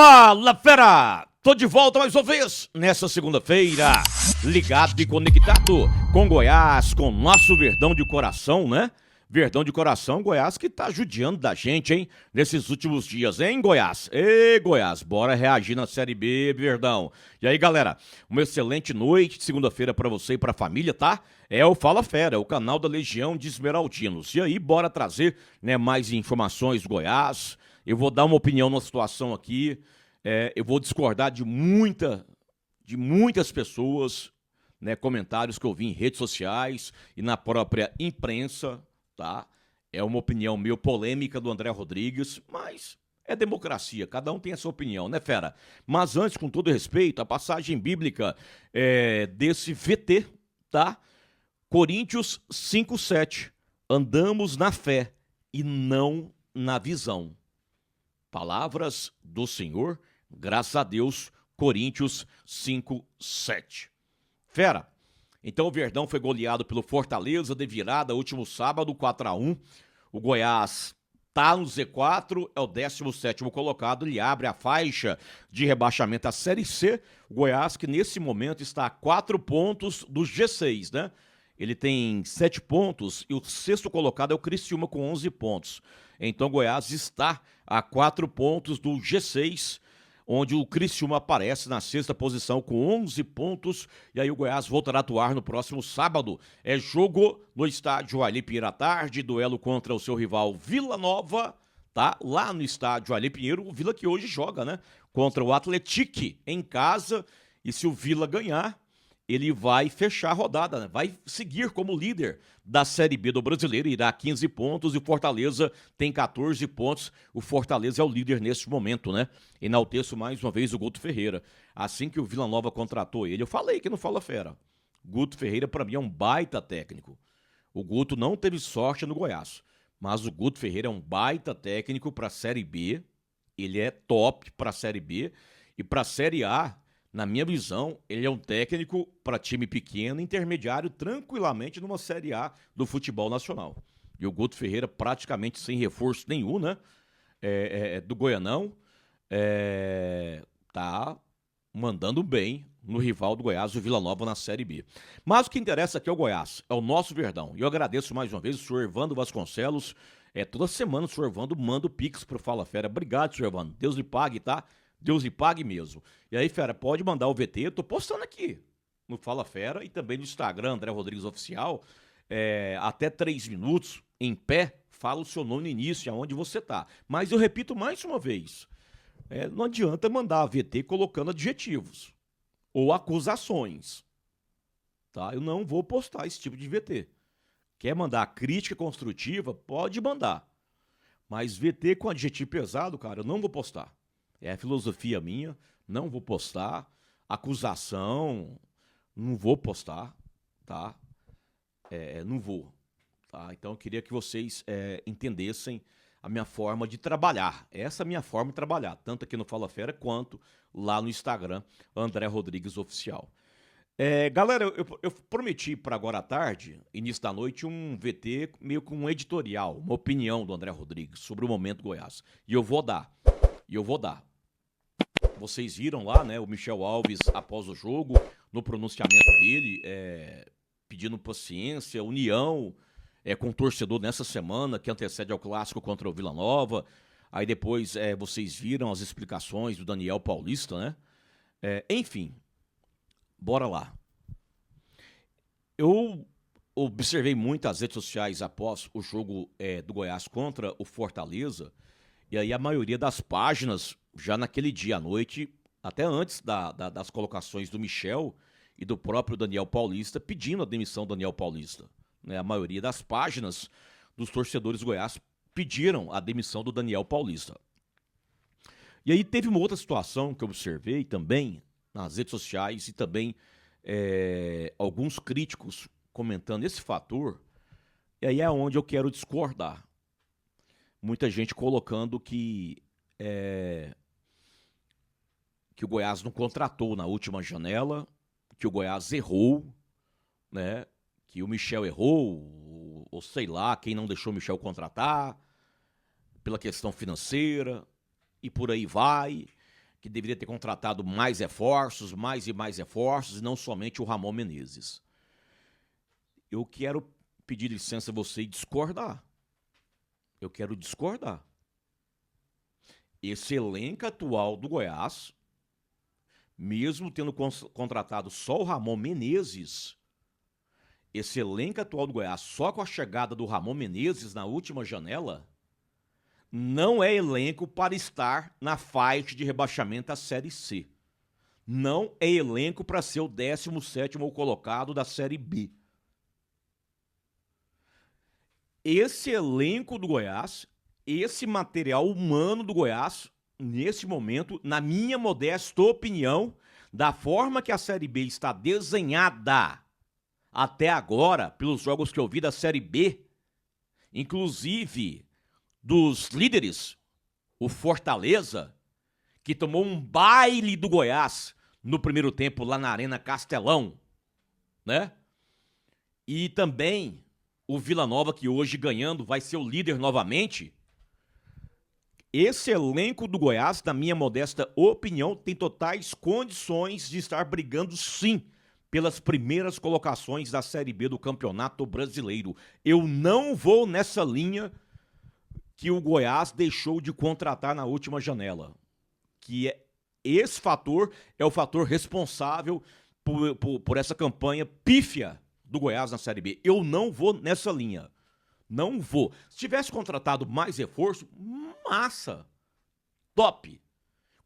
Fala, fera! Tô de volta mais uma vez nessa segunda-feira, ligado e conectado com Goiás, com nosso Verdão de coração, né? Verdão de coração, Goiás, que tá judiando da gente, hein? Nesses últimos dias, hein, Goiás? Ei, Goiás, bora reagir na Série B, Verdão. E aí, galera, uma excelente noite de segunda-feira pra você e pra família, tá? É o Fala Fera, é o canal da Legião de Esmeraldinos. E aí, bora trazer, né, mais informações do Goiás. Eu vou dar uma opinião na situação aqui. Eu vou discordar de muitas pessoas, né, comentários que eu vi em redes sociais e na própria imprensa, tá? É uma opinião meio polêmica do André Rodrigues, mas é democracia, cada um tem a sua opinião, né, fera? Mas antes, com todo respeito, a passagem bíblica desse VT, tá? Coríntios 5:7. Andamos na fé e não na visão. Palavras do Senhor, graças a Deus, Coríntios 5:7. Fera, então o Verdão foi goleado pelo Fortaleza de virada último sábado, 4-1. O Goiás tá no Z4, é o 17º colocado, ele abre a faixa de rebaixamento à Série C. O Goiás que nesse momento está a 4 pontos do G6, né? Ele tem 7 pontos e o sexto colocado é o Criciúma com 11 pontos. Então o Goiás está a 4 pontos do G6, onde o Criciúma aparece na sexta posição com 11 pontos. E aí o Goiás voltará a atuar no próximo sábado. É jogo no estádio Ali Pinheiro à tarde, duelo contra o seu rival Vila Nova, tá? Lá no estádio Ali Pinheiro, o Vila que hoje joga, né? Contra o Atlético em casa. E se o Vila ganhar, ele vai fechar a rodada, né? Vai seguir como líder da Série B do Brasileiro, irá a 15 pontos e o Fortaleza tem 14 pontos. O Fortaleza é o líder neste momento, né? Enalteço mais uma vez o Guto Ferreira. Assim que o Vila Nova contratou ele, eu falei que não fala fera. Guto Ferreira, para mim, é um baita técnico. O Guto não teve sorte no Goiás, mas o Guto Ferreira é um baita técnico para a Série B. Ele é top para a Série B e para a Série A. Na minha visão, ele é um técnico para time pequeno, intermediário, tranquilamente numa Série A do futebol nacional. E o Guto Ferreira praticamente sem reforço nenhum, né? Do Goianão, tá mandando bem no rival do Goiás, o Vila Nova, na Série B. Mas o que interessa aqui é o Goiás, é o nosso Verdão. E eu agradeço mais uma vez o senhor Evandro Vasconcelos. Toda semana o senhor Evandro manda o Pix pro Fala Fera. Obrigado, senhor Evandro. Deus lhe pague, tá? Deus lhe pague mesmo. E aí, fera, pode mandar o VT, eu tô postando aqui no Fala Fera e também no Instagram, André Rodrigues Oficial, até 3 minutos, em pé, fala o seu nome no início, aonde você tá. Mas eu repito mais uma vez, não adianta mandar VT colocando adjetivos ou acusações, tá? Eu não vou postar esse tipo de VT. Quer mandar crítica construtiva? Pode mandar. Mas VT com adjetivo pesado, cara, eu não vou postar. É a filosofia minha, não vou postar. Acusação, não vou postar, tá? Não vou, tá? Então eu queria que vocês entendessem a minha forma de trabalhar. Essa é a minha forma de trabalhar, tanto aqui no Fala Fera quanto lá no Instagram, André Rodrigues Oficial. Galera, eu prometi para agora à tarde, início da noite, um VT meio com um editorial, uma opinião do André Rodrigues sobre o momento Goiás. E eu vou dar. Vocês viram lá, né, o Michel Alves, após o jogo, no pronunciamento dele, pedindo paciência, união com o torcedor nessa semana, que antecede ao clássico contra o Vila Nova. Aí depois vocês viram as explicações do Daniel Paulista, né? Enfim, bora lá. Eu observei muito as redes sociais após o jogo do Goiás contra o Fortaleza, e aí a maioria das páginas, já naquele dia à noite, até antes das colocações do Michel e do próprio Daniel Paulista, pedindo a demissão do Daniel Paulista. Né? A maioria das páginas dos torcedores do Goiás pediram a demissão do Daniel Paulista. E aí teve uma outra situação que eu observei também nas redes sociais e também alguns críticos comentando esse fator, e aí é onde eu quero discordar. Muita gente colocando que o Goiás não contratou na última janela, que o Goiás errou, né? Que o Michel errou, ou sei lá, quem não deixou o Michel contratar, pela questão financeira, e por aí vai. que deveria ter contratado mais reforços, mais e mais reforços, e não somente o Ramon Menezes. Eu quero pedir licença a você e discordar. Eu quero discordar. Esse elenco atual do Goiás, mesmo tendo contratado só o Ramon Menezes, esse elenco atual do Goiás, só com a chegada do Ramon Menezes na última janela, não é elenco para estar na faixa de rebaixamento da Série C. Não é elenco para ser o 17º colocado da Série B. Esse elenco do Goiás, esse material humano do Goiás, nesse momento, na minha modesta opinião, da forma que a Série B está desenhada até agora, pelos jogos que eu vi da Série B, inclusive dos líderes, o Fortaleza, que tomou um baile do Goiás no primeiro tempo lá na Arena Castelão, né? E também o Vila Nova, que hoje ganhando vai ser o líder novamente. Esse elenco do Goiás, na minha modesta opinião, tem totais condições de estar brigando sim pelas primeiras colocações da Série B do Campeonato Brasileiro. Eu não vou nessa linha que o Goiás deixou de contratar na última janela. Esse fator é o fator responsável por essa campanha pífia do Goiás na Série B. Eu não vou nessa linha. Não vou. Se tivesse contratado mais reforço, massa. Top.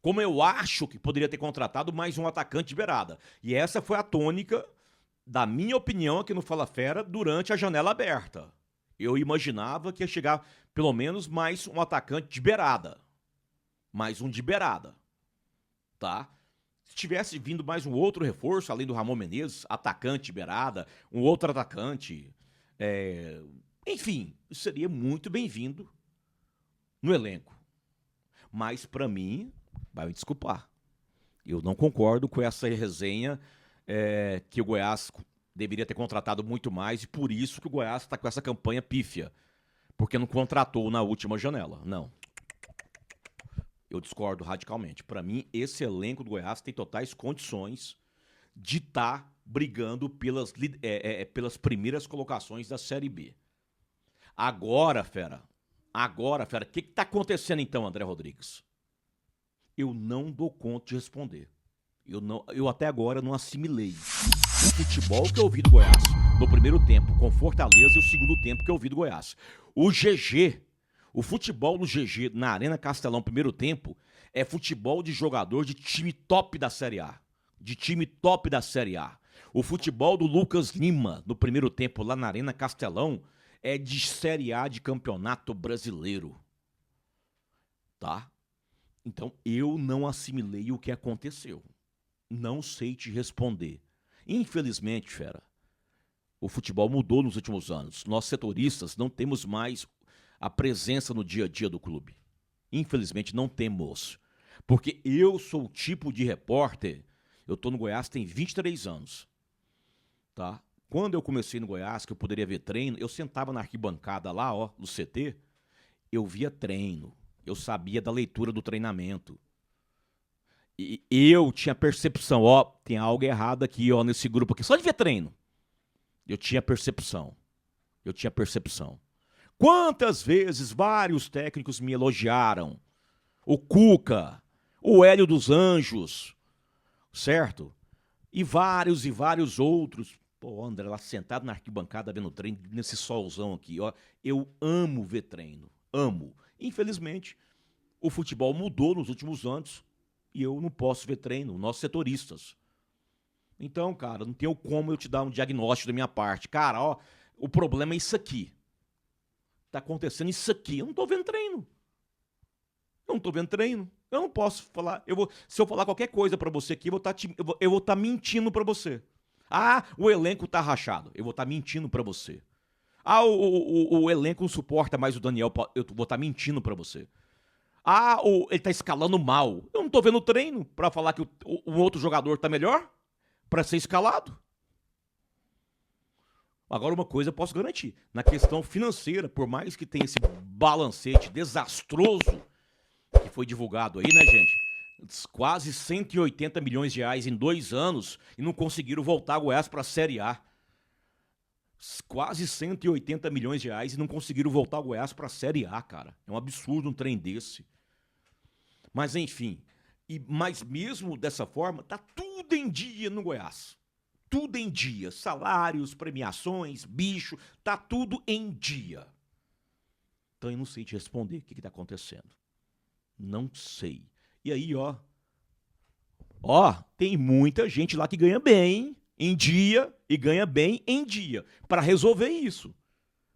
Como eu acho que poderia ter contratado mais um atacante de beirada. E essa foi a tônica da minha opinião aqui no Fala Fera durante a janela aberta. Eu imaginava que ia chegar pelo menos mais um atacante de beirada. Mais um de beirada. Tá? Se tivesse vindo mais um outro reforço, além do Ramon Menezes, atacante de beirada, um outro atacante, enfim, seria muito bem-vindo no elenco. Mas, para mim, vai me desculpar, eu não concordo com essa resenha que o Goiás deveria ter contratado muito mais e por isso que o Goiás está com essa campanha pífia, porque não contratou na última janela. Não. Eu discordo radicalmente. Para mim, esse elenco do Goiás tem totais condições de estar brigando pelas primeiras colocações da Série B. Agora, fera, o que está acontecendo então, André Rodrigues? Eu não dou conta de responder. Eu até agora não assimilei o futebol que eu vi do Goiás no primeiro tempo com Fortaleza e o segundo tempo que eu vi do Goiás. O futebol do GG na Arena Castelão primeiro tempo é futebol de jogador de time top da Série A. De time top da Série A. O futebol do Lucas Lima no primeiro tempo lá na Arena Castelão é de Série A de Campeonato Brasileiro. Tá? Então eu não assimilei o que aconteceu. Não sei te responder. Infelizmente, fera, o futebol mudou nos últimos anos. Nós setoristas não temos mais a presença no dia a dia do clube. Infelizmente não temos. Porque eu sou o tipo de repórter, eu tô no Goiás tem 23 anos. Tá? Quando eu comecei no Goiás, que eu poderia ver treino, eu sentava na arquibancada lá, ó, no CT, eu via treino, eu sabia da leitura do treinamento. E eu tinha percepção, ó, tem algo errado aqui, ó, nesse grupo aqui, só de ver treino. Eu tinha percepção. Quantas vezes vários técnicos me elogiaram? O Cuca, o Hélio dos Anjos, certo? E vários outros. Pô, André, lá sentado na arquibancada vendo treino, nesse solzão aqui, ó. Eu amo ver treino, amo. Infelizmente, o futebol mudou nos últimos anos e eu não posso ver treino, nós setoristas. Então, cara, não tenho como eu te dar um diagnóstico da minha parte. Cara, ó, o problema é isso aqui. Tá acontecendo isso aqui. Eu não tô vendo treino. Eu não posso falar. Se eu falar qualquer coisa pra você aqui, eu vou estar mentindo pra você. Ah, o elenco tá rachado. Eu vou estar mentindo pra você. Ah, o elenco não suporta mais o Daniel. Eu vou estar mentindo pra você. Ah, ele tá escalando mal. Eu não tô vendo treino pra falar que o outro jogador tá melhor pra ser escalado. Agora, uma coisa eu posso garantir. Na questão financeira, por mais que tenha esse balancete desastroso que foi divulgado aí, né, gente? Quase 180 milhões de reais em 2 anos e não conseguiram voltar Goiás para a Série A. Quase 180 milhões de reais e não conseguiram voltar o Goiás para a Série A, cara. É um absurdo um trem desse. Mas enfim, mas mesmo dessa forma, tá tudo em dia no Goiás. Tudo em dia. Salários, premiações, bicho, tá tudo em dia. Então eu não sei te responder o que tá acontecendo. Não sei. E aí, ó, tem muita gente lá que ganha bem em dia e ganha bem em dia para resolver isso.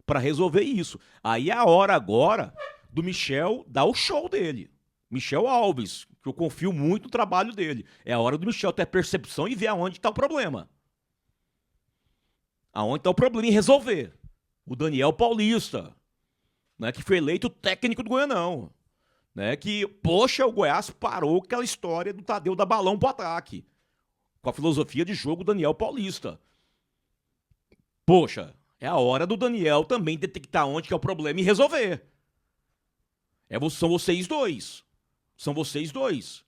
Para resolver isso. Aí é a hora agora do Michel dar o show dele. Michel Alves, que eu confio muito no trabalho dele. É a hora do Michel ter percepção e ver aonde está o problema. Aonde está o problema e resolver. O Daniel Paulista, né, que foi eleito técnico do Goianão. Né, que, poxa, o Goiás parou aquela história do Tadeu dar balão pro ataque. Com a filosofia de jogo Daniel Paulista. Poxa, é a hora do Daniel também detectar onde que é o problema e resolver. São vocês dois. São vocês dois.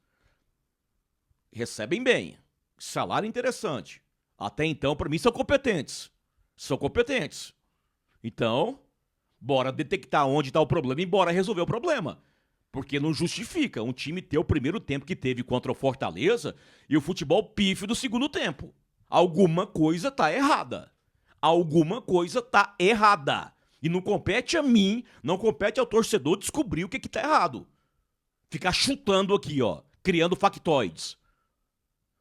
Recebem bem. Salário interessante. Até então, para mim, são competentes. São competentes. Então, bora detectar onde está o problema e bora resolver o problema. Porque não justifica um time ter o primeiro tempo que teve contra o Fortaleza e o futebol pífio do segundo tempo. Alguma coisa tá errada. Alguma coisa tá errada. E não compete a mim, não compete ao torcedor descobrir o que tá errado. Ficar chutando aqui, ó, criando factoides.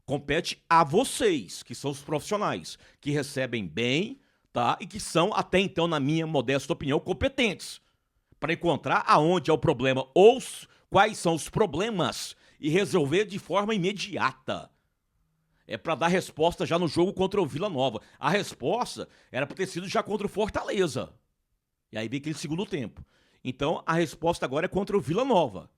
Compete a vocês, que são os profissionais, que recebem bem, tá? E que são, até então, na minha modesta opinião, competentes. Para encontrar aonde é o problema ou quais são os problemas e resolver de forma imediata. É para dar resposta já no jogo contra o Vila Nova. A resposta era para ter sido já contra o Fortaleza. E aí veio aquele segundo tempo. Então, a resposta agora é contra o Vila Nova.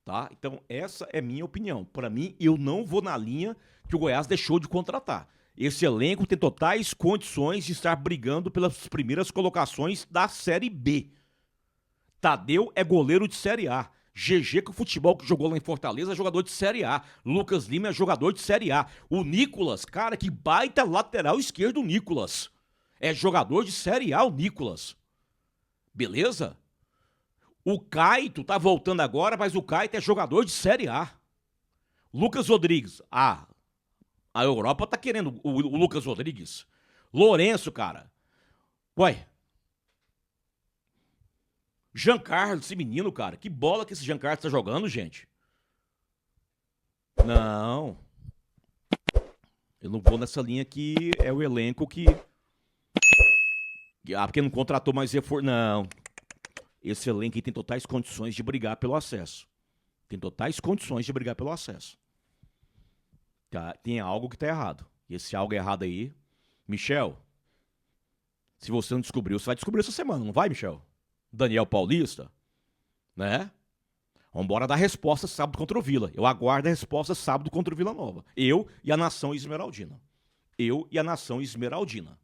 Tá? Então, essa é minha opinião. Para mim, eu não vou na linha que o Goiás deixou de contratar. Esse elenco tem totais condições de estar brigando pelas primeiras colocações da Série B. Tadeu é goleiro de Série A. GG, que o futebol que jogou lá em Fortaleza, é jogador de Série A. Lucas Lima é jogador de Série A. O Nicolas, cara, que baita lateral esquerdo o Nicolas. É jogador de Série A o Nicolas. Beleza? O Caito tá voltando agora, mas o Caito é jogador de Série A. Lucas Rodrigues. A Europa tá querendo o Lucas Rodrigues. Lourenço, cara. Ué. Jean Carlos, esse menino, cara. Que bola que esse Jean Carlos tá jogando, gente. Não. Eu não vou nessa linha que é o elenco que... porque não contratou mais reforço. Não. Esse elenco aí tem totais condições de brigar pelo acesso. Tem totais condições de brigar pelo acesso. Tem algo que tá errado. E esse algo errado aí... Michel, se você não descobriu, você vai descobrir essa semana, não vai, Michel? Daniel Paulista, né? Vambora dar resposta sábado contra o Vila. Eu aguardo a resposta sábado contra o Vila Nova. Eu e a nação esmeraldina. Eu e a nação esmeraldina.